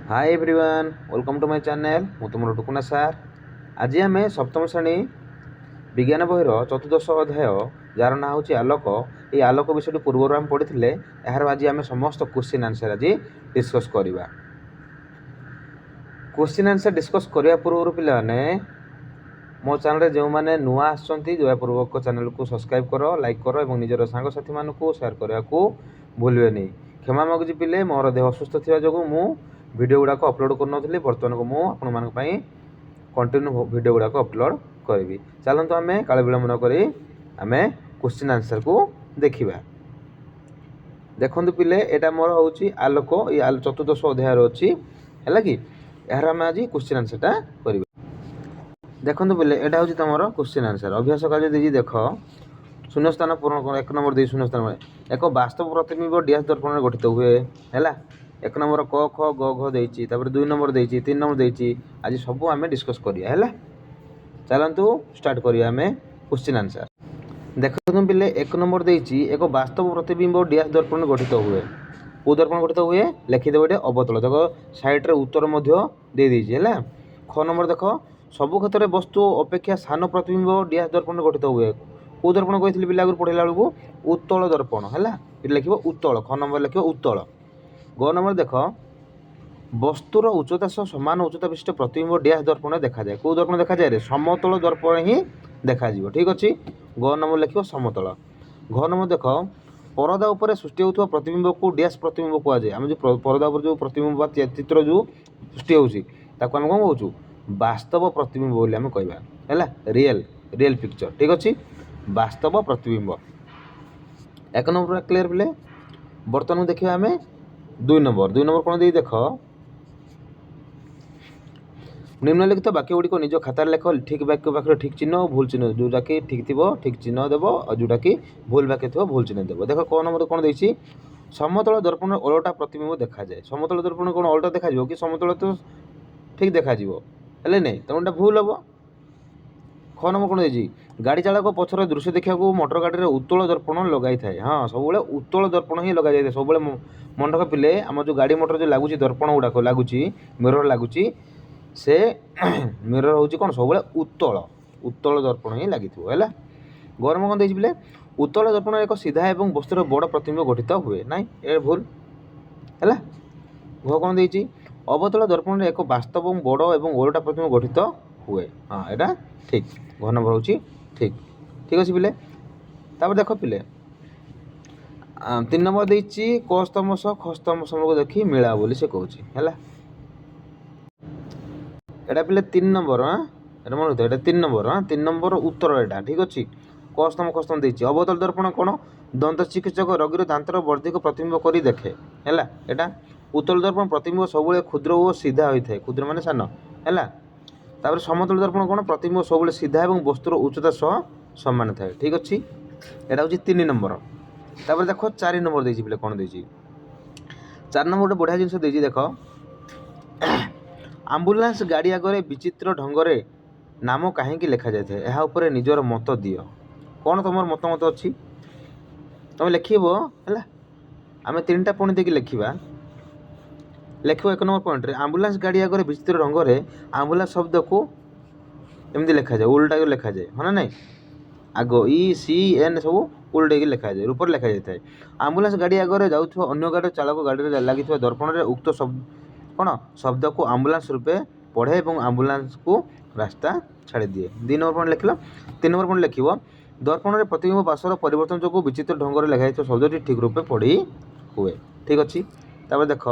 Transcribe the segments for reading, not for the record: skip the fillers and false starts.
Hi everyone welcome to my channel मु तुम टुकुना सार। आज आम सप्तम श्रेणी विज्ञान बहिर चतुर्दश अध्याय जार ना हूँ आलोक। ये आलोक विषय पूर्व आम पढ़ी यार आज आम समस्त क्वेश्चन आंसर आज डिस्कस करवा। क्वेश्चन आंसर डिस्कस करने पूर्व पे मो चैनल जो मैंने नुआ आपूर्वक चैनल को सब्सक्राइब कर लाइक कर और निजर सांगसाथी मान सेयार करने को भूलिए नहीं। क्षमा मागुची पिले मोर देह असुस्थ थी जो मु वीडियो गुड़ाक अपलोड कर बर्तमान को मुझे कंटिन्यू वीडियो गुड़ाक अपलोड करी। चलते आम काल विलम्ब नक आम क्वेश्चन आंसर को देखा। देखो पिले यहाँ मोर हूँ आलोक ये चतुर्दश अध्याय अच्छी है कि यार आम आज क्वेश्चन आंसरटा कर। देखो पिले यहाँ हूँ तुम क्वेश्चन आंसर अभ्यास कार्य दीजिए। देख शून्यस्थान पूर्ण कर। एक नंबर दी शून्यस्थान एक वास्तव प्रतिबिंब डीएस दर्पण गठित हुए है। एक नंबर क ख ग घ देती दुई नंबर देती तीन नंबर देती आज सब आम डिस्कस करिया है। चलतु स्टार्ट करिया आम क्वेश्चन आंसर। देखो पिले एक नंबर देती एक वास्तव प्रतिबिंब डीएस दर्पण गठित हुए। कौ दर्पण गठित हुए लिखिदेव ये अवतल। देख साइड्रे उत्तर दे है। ख नंबर देख सबु क्षेत्र में वस्तु अपेक्षा सान प्रतिबिंब डीएस दर्पण गठित हुए। कौ दर्पण कही पिला आगे पढ़ला बेलू उत्तल दर्पण है। ये लिख उत्तल। ख नंबर लिख उत्तल। ग नंबर देख वस्तुर उच्चता सह समान उच्चता विशिष्ट प्रतिबिंब डीएस दर्पण देखा जाए। कौ दर्पण देखा जाए समतल दर्पण ही देखा। ठीक अच्छे। ग नंबर लिख समतल। घ नंबर देख परदा उपर सृष्टि होता प्रतिबिंब को डीएस प्रतिबिंब कहुए। आम जो परदा उपर जो प्रतिबिंब चित्र जो सृष्टि होती आम कौन कहूँ वास्तव प्रतिबिंब बोली आम कहवा है। Real picture. ठीक अच्छे वास्तव प्रतिबिंब। एक नंबर क्लियर पिले। बर्तमान देखिए आम दुई नंबर कौन दे देख निम्नलिखित वाक्य गुड़िक निज खातार लेख। ठीक वाक्य पाखे ठीक चिन्ह और भूल चिन्ह जोटा कि ठीक थी ठीक चिन्ह देव और जोटा कि भूल वाक्य थी भूल चिन्ह देव। देख कौन नंबर कौन देती समतल दर्पण ओलटा प्रतिबिंब देखा जाए। समतल दर्पण कौन ओलटा देखा कि समतल तो ठीक देखा है नहीं तेना भूल हम। ख नंबर कौन देती गाड़ी चालक पछर दृश्य देखा मोटर गाड़ी में उत्तल दर्पण लगाई थाए। हाँ सब उत्तल दर्पण ही लगा जाए सब मन रख पिले। आम जो गाड़ी मोटर जो लगुच दर्पण गुड़ाक लगुच मिरर लगुच से मिरर हूँ कौन सब उत्तल दर्पण ही लगी है। गरम कौन देती पिले उत्तल दर्पण एक सीधा और वस्तुर बड़ प्रतिबिंब गठित हुए ना ये भूल है। घ कौन देती अवतल दर्पण एक वास्तव बड़ और ओलटा प्रतिबिंब गठित हुए। हाँ यहाँ ठीक। घ नंबर हूँ ठीक। ठीक अच्छे पिले। तापर देख पिले तीन नंबर देती क स्तंभ सह ख स्तंभ को देखी मिला बोली से कहूँ है। एटा पिले तीन नंबर। हाँ ये मन रखिए तीन नंबर। हाँ तीन नंबर उत्तर यहाँ ठीक अच्छे। क स्तंभ ख स्तंभ देती अवतल दर्पण कौन दंत चिकित्सक रोगीर दांतर वर्धिक प्रतिबिंब कर देखे है। यहाँ उत्तल दर्पण प्रतिबिंब सब क्षुद्र और सीधा होता है। क्षुद्र मान सान है। तापर समतल दर्पण कौन प्रतिबिंब सब सीधा और वस्तुर उच्चता सह समान थाए। ठीक अच्छे यहाँ हूँ तीन नंबर। तापर देख चार नंबर देती पिले कौन देती चार नंबर गोटे बढ़िया जिनस देती देख आम्बुलांस गाड़ी आगे विचित्र ढंग से नाम कहीं लिखा जाए यह उपर निजर मत दियो। कौन तुम मतमत अच्छी तुम लिख है। आम तीन टा पॉइंट देखिए लिखा लिख एक नंबर पॉइंट रे आम्बुलांस गाड़ी आगे विचित्र ढंग से आम्बुलांस शब्द को एमती लिखा जाए उल्टा लिखा जाए हाँ ना नहीं आग ई सी एन सब उल्टे लिखा जाए रूप लिखा जाए है। आम्बुलांस गाड़ी आगे जाऊँ अन्य गाड़ी चालक गाड़ी में लगी दर्पण में उक्त शब्द कौन शब्द को आम्बुलांस रूपे पढ़े और आम्बुलांस को रास्ता छाड़ी दिए। दुई नंबर पॉइंट लिख। तीन नंबर पॉइंट लिख दर्पण में प्रतिबिंब पार्श्वर परिवर्तन जो विचित्र ढंग से लिखाई शब्दटी ठीक रूपे पढ़ी हुए। ठीक अच्छे। तापर देख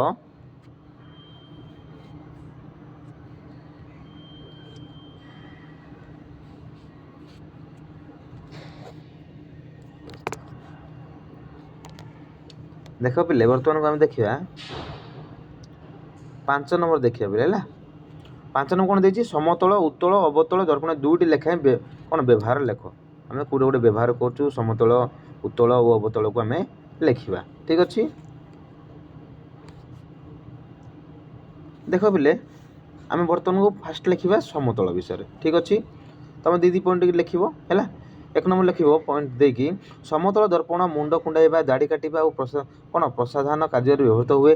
देख पिले बर्तमान को आम देखा पांच नंबर देखिए पिले है। पांच नंबर कौन देती समतल उत्तल अवतल दर्पण दुईटी लेखाएं कौन व्यवहार लेख। आम कौटे गोटे व्यवहार करूँ समतल उत्तल और अवतल को आम लिखा। ठीक अच्छे। देख पिले आम बर्तमान को फास्ट लिखा समतल विषय। ठीक अच्छे। तुम दी पॉइंट लिख है। एक नंबर लिख पॉइंट देकी समतल दर्पण मुंड कुंडाइबा दाढ़ी काटिबा और कौन प्रसाधन कार्य व्यवहृत हुए।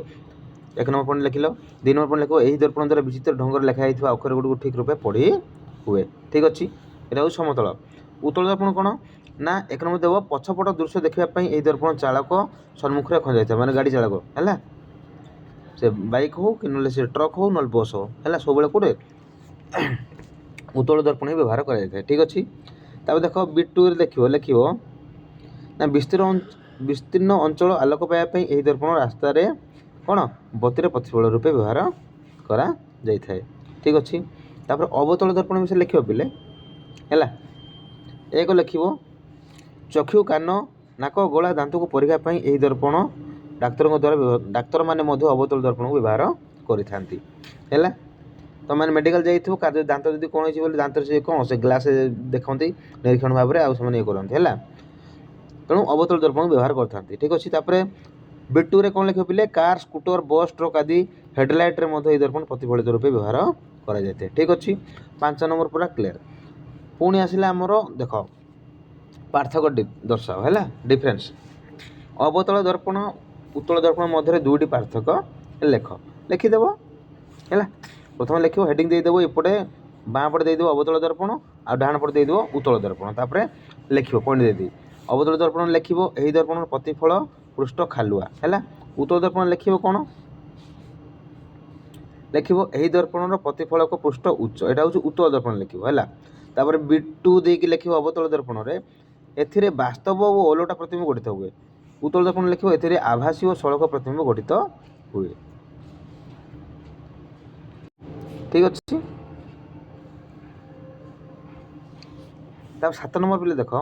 एक नंबर पॉइंट लिखिल। 2 नंबर पॉइंट लिखो यही दर्पण द्वारा विचित्र ढंग से लिखाई अक्षर गुड़ ठीक रूपे पढ़ी हुए। ठीक अच्छे यहाँ हूँ समतल। उत्तल दर्पण कौन ना 1 नंबर देव पछपट दृश्य देखापी यही दर्पण चालक सम्मुखें रखा जाए माने गाड़ी चालक है से बाइक हो कि ना से ट्रक हो ना बस हो है सब कौटे उत्तल दर्पण ही व्यवहार कराए। ठीक अच्छे देख बिट 2 देख लिख ना विस्तीर्ण अंचल आलोक पाइबापी यही दर्पण रास्तार कौन बतीर प्रतिफल रूपे व्यवहार करा जाए। ठीक अच्छे अवतल दर्पण विषय लिख पिले है। एक लिख चक्षु कान नाक गला दांत को परीक्षा यही दर्पण डाक्तर द्वारा डाक्तर मैंने अवतल दर्पण को व्यवहार करें। तो मैंने मेडिकल जाइए दांत जब कौन हो दांत से कौन से ग्लास देखते निरीक्षण भाव में आने ये करते है तेणु अवतल दर्पण व्यवहार करते। ठीक अच्छे बिट 2 कौन लिख पिले कार स्कूटर बस ट्रक आदि हेडलाइट रे दर्पण प्रतिफलित रूपे व्यवहार करा जाए। ठीक अच्छे 5 नंबर पूरा क्लियर। पुणी आसला आमर देख पार्थक्य दर्शाओ है डिफरेन्स अवतल दर्पण उत्तल दर्पण मध्य दुईटी पार्थक्य लेख लिखिदेव है। प्रथम लिख हेडिंग देदेव एपटे बाँ पटे देदेव अवतल दर्पण आ डाण पटे देदेव उत्तल दर्पण तापर लिख पॉइंट देदी अवतल दर्पण लिख यही दर्पण प्रतिफल पृष्ठ खालुआ है। उत्तल दर्पण लिख कौन लिख यही दर्पण प्रतिफल को पृष्ठ उच्च यहाँ हूँ उत्तल दर्पण लिख है। बिट 2 देकी लिख अवतल दर्पण ए बास्तव और ओलटा प्रतिबिंब गठित हुए। उत्तल दर्पण लिख ए आभासी और सड़क प्रतिबिंब गठित हुए। ठीक अच्छे 7 नंबर पे देख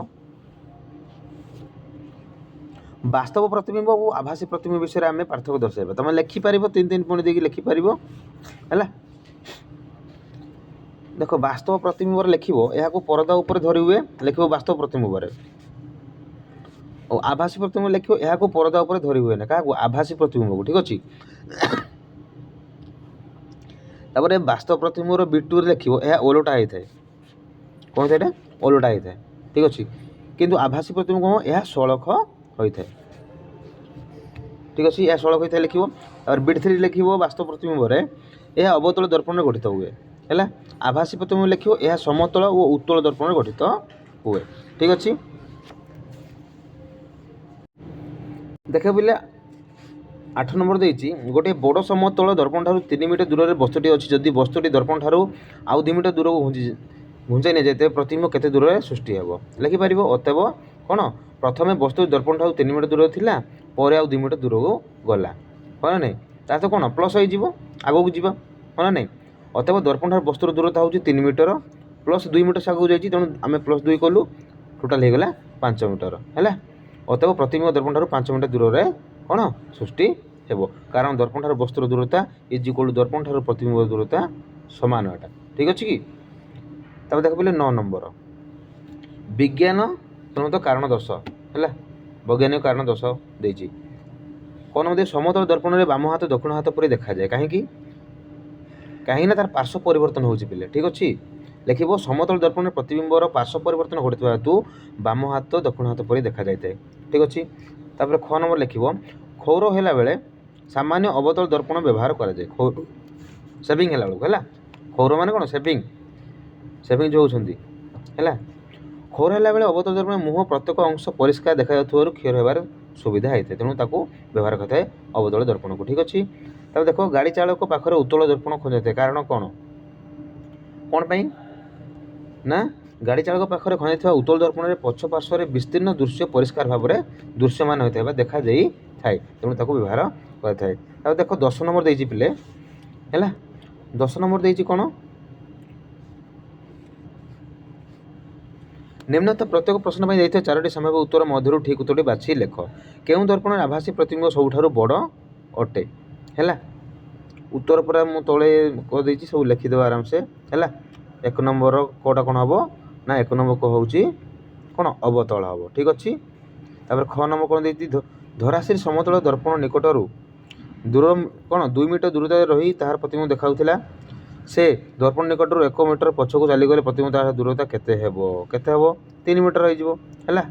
वास्तव प्रतिबिंब और आभासी प्रतिबिंब विषय आम पार्थक्य दर्शाइबा तुम लिखिपार 3 पॉइंट देकी लिखिपार है। देख वास्तव प्रतिबिंब लिख यहाँ परदा उपर धरी हुए लिख वास्तव प्रतिबिंब और आभासी प्रतिबिंब लिख यहाँ परदा उपर धरी हुए ना क्या आभासी प्रतिबिंब को। ठीक अच्छे वास्तव प्रतिबिंब बिट 2 लिख यह ओलटा होता है कौन से ओलटा होता है। ठीक अच्छे किंतु आभासी प्रतिबिंब कौन यह सड़क होता है। ठीक अच्छे यह सड़क होता है लिख बिट 3 लिख वास्तव प्रतिबिंब यह अवतल दर्पण गठित हुए है। आभासी प्रतिबिंब लिख यह समतल और उत्तल दर्पण गठित हुए। ठीक अच्छे देख पिले 8 नंबर देती गोटे बड़ समतल दर्पण ठार 3 मीटर दूर में वस्तुटी अच्छी जदि वस्तुटी दर्पण ठार आउ 2 मीटर दूर को घुंचाई नहीं जाए प्रतिबिंब केते दूर में सृष्टि हे लिखिपार। अतएव कौन प्रथम वस्तु दर्पण ठार 3 मीटर दूर थिला पर आउ 2 मीटर दूर को गला है ना नहीं तो कौन प्लस हो आग को जीवा है ना नहीं। अतएव दर्पण ठार वस्तुर दूरता हूँ 3 मीटर प्लस 2 मीटर से आगे जाइए तेणु आम प्लस 2 कलु टोटाल होगा 5 मीटर है। अतएव प्रतिबिंब दर्पण ठार 5 मीटर दूर में कौन सृष्टि हेब कारण दर्पण ठार वस्तुर दूरता इज इक्वल दर्पण ठार प्रतिबिंब दूरता समान एटा। ठीक अच्छे कि देख पे 9 नंबर विज्ञान तो कारण दर्श है वैज्ञानिक कारण दर्श देती कौन मत समतल दर्पण में बाम हाथ दक्षिण हाथ पर देखा जाए कहीं तार पार्श्व परिवर्तन हो पिले। ठीक अच्छे लिख समतल दर्पण में प्रतिबिंबर पार्श्व परिवर्तन घटता हेतु बाम हाथ दक्षिण हाथ पर देखा जाए। ठीक अच्छे ख नंबर लिख क्षौर होला बेले सामान्य अवतल दर्पण व्यवहार कराए सेविंग है क्षौर मान कौन सेविंग जो होती है। क्षौर है बेले अवतल दर्पण मुह प्रत्येक अंश परिष्कार देखा क्षीर होबार सुविधा होता है तेणु व्यवहार करता है अवतल दर्पण को। ठीक अच्छे देख गाड़ी चालक पाखे उत्तल दर्पण खोजा जाए कारण कौन कौन ना गाड़ी चालक पाखे खंजा उत्तल दर्पण में पछ पार्श्व विस्तीर्ण दृश्य परिष्कार भाव में दृश्यमान होता है देखा जाए तेणु व्यवहार करता है। देख 10 नंबर देती पिले है 10 नंबर देती कौन निम्नत प्रत्येक प्रश्न पर जाइए 4टी संभाव्य उत्तर मध्य ठीक उत्तर बाछी लेख केउं दर्पण आभासी प्रतिबिंब सबुठारु बड़ अटे है। उत्तर पूरा मुझे तले कदे सब लिखिदेव आराम से है। 1 नंबर कौटा कौन हम ना 1 नंबर को हूँ कौन अवतल हम। ठीक अच्छे ख नंबर कौन देती धराशील समतल दर्पण निकटर दूर कौन 2 मीटर दूरता रही तार प्रतिबिंब देखा से दर्पण निकटर 1 मीटर पछक चलीगले प्रतिबिंब तार दूरता केते हेब 3 मीटर है।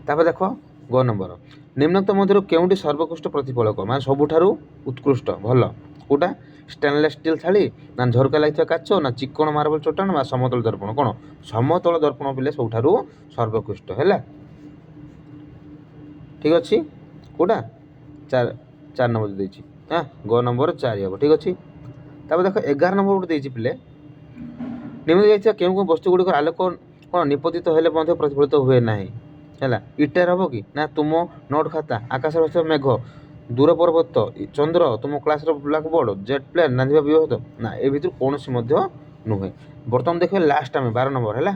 तापर देख ग नंबर निम्नोक्त मध्य केउंटी सर्वोत्कृष्ट प्रतिफलक मान सबुठारु उत्कृष्ट भल कोटा स्टेनलेस स्टील थाली ना झरका लगी काच ना चिकण मार्बल चट्टाण ना समतल दर्पण कौन समतल दर्पण पिले सबुठारु सर्वोत्कृष्ट है ठीक अच्छे कोटा चार चार नंबर देती हाँ ग नंबर 4 हम ठीक अच्छे देख 11 नंबर गोटे पिले निम्न क्यों वस्तु गुड़िक आलोक कौन निपतित हेले प्रतिफलित हुए ना है इटार हम कि ना तुम नोट खाता आकाश मेघ दूर पर्वत चंद्र तुम class blackboard jet plane नांदिबा व्यवहित ना ए भर कौन नुहे बर्तमान देखिए लास्ट आम 12 नंबर है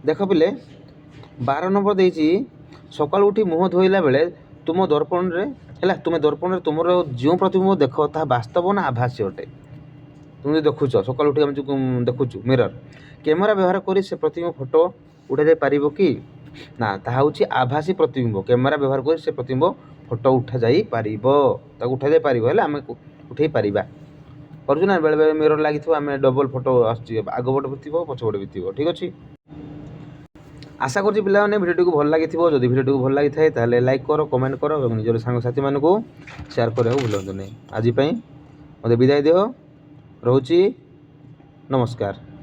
देख पिले 12 नंबर देती सकाल उठी मुह धोइला बेले तुम दर्पण रे है तुम दर्पण रे तुम जो प्रतिबिंब देख ता वास्तव ना आभासी अटे तुम देखुच सकाल उठी जो देखुचु मिरर कैमेरा व्यवहार कर से प्रतिबिंब फोटो उठाई पार कि ना ताहा हूँ आभासी प्रतिबिंब कैमेरा व्यवहार कर से प्रतिबिंब फोटो उठा जाई पारिबो उठा जाई पारिबो है आम उठे पारिबा करूँ ना बेले बेले मिरर लगी आम डबल फोटो आग पटे भी थी पछपटे भी थी ठीक अच्छे आशा करुँच पे भिडियो को भल लगी जदि भिडियो को भल लगी था लाइक कर कमेंट कर और निजर सांगसाथी मानक शेयर करने को भूलु नहीं आज मत विदाय दियो रोची नमस्कार।